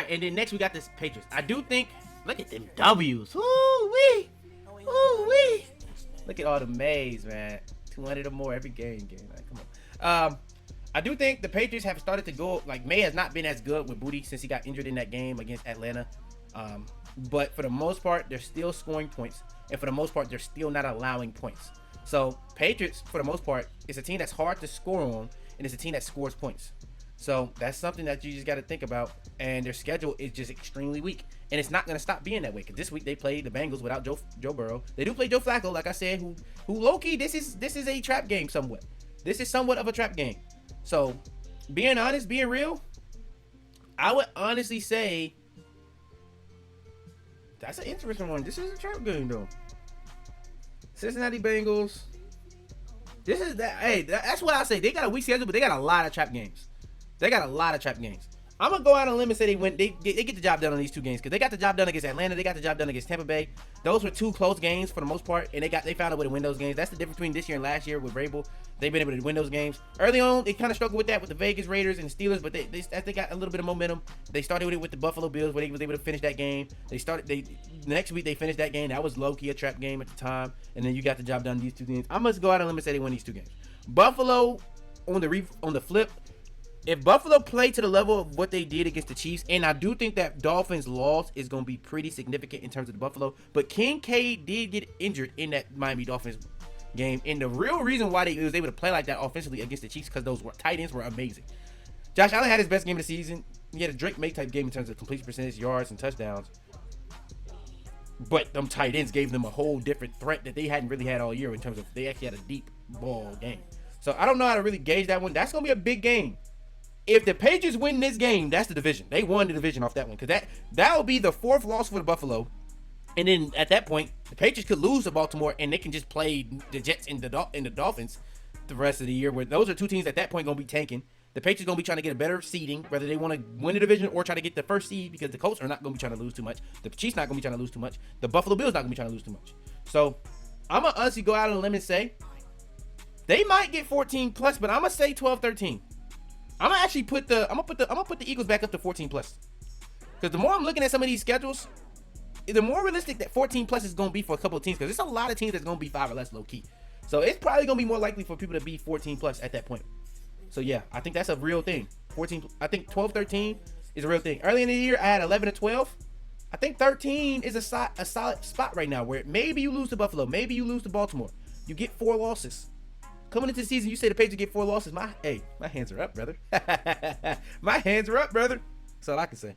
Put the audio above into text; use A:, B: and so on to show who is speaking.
A: right, and then next we got this Patriots. I do think, look at them W's. Woo-wee. Woo-wee. Look at all the Mays, man. 200 or more every game. Like, come on. I do think the Patriots have started to go, like, May has not been as good with Booty since he got injured in that game against Atlanta. But for the most part, they're still scoring points. And for the most part, they're still not allowing points. So, Patriots, for the most part, is a team that's hard to score on, and it's a team that scores points. So, that's something that you just got to think about. And their schedule is just extremely weak. And it's not going to stop being that way. Because this week, they played the Bengals without Joe Burrow. They do play Joe Flacco, like I said, who low-key, this is a trap game somewhat. This is somewhat of a trap game. So, being honest, being real, I would honestly say that's an interesting one. This is a trap game, though. Cincinnati Bengals. This is that. Hey, that's what I say. They got a weak schedule, but they got a lot of trap games. I'm gonna go out on a limb and say they get the job done on these two games because they got the job done against Atlanta. They got the job done against Tampa Bay. Those were two close games for the most part, and they found a way to win those games. That's the difference between this year and last year with Vrabel. They've been able to win those games. Early on, they kind of struggled with that with the Vegas Raiders and the Steelers, but they got a little bit of momentum. They started with it with the Buffalo Bills, where they was able to finish that game. The next week they finished that game. That was low key a trap game at the time, and then you got the job done these two games. I must go out on a limb and say they win these two games. Buffalo on the flip. If Buffalo played to the level of what they did against the Chiefs, and I do think that Dolphins' loss is going to be pretty significant in terms of the Buffalo, but Kincaid did get injured in that Miami Dolphins game, and the real reason why they was able to play like that offensively against the Chiefs because those tight ends were amazing. Josh Allen had his best game of the season. He had a Drake May type game in terms of completion percentage, yards, and touchdowns. But them tight ends gave them a whole different threat that they hadn't really had all year in terms of they actually had a deep ball game. So I don't know how to really gauge that one. That's going to be a big game. If the Patriots win this game, that's the division. They won the division off that one because that will be the fourth loss for the Buffalo. And then at that point, the Patriots could lose to Baltimore and they can just play the Jets and the Dolphins the rest of the year. Where those are two teams at that point going to be tanking. The Patriots going to be trying to get a better seeding, whether they want to win the division or try to get the first seed because the Colts are not going to be trying to lose too much. The Chiefs not going to be trying to lose too much. The Buffalo Bills not going to be trying to lose too much. So I'm going to honestly go out on a limb and say they might get 14 plus, but I'm going to say 12-13. I'm gonna actually put the Eagles back up to 14 plus. Because the more I'm looking at some of these schedules, the more realistic that 14 plus is gonna be for a couple of teams. Because there's a lot of teams that's gonna be 5 or less low key. So it's probably gonna be more likely for people to be 14 plus at that point. So yeah, I think that's a real thing. 14, I think 12-13 is a real thing. Early in the year, I had 11-12. I think 13 is a solid spot right now where maybe you lose to Buffalo, maybe you lose to Baltimore. You get 4 losses. Coming into the season, you say the Patriots get 4 losses. My hands are up, brother. My hands are up, brother. That's all I can say.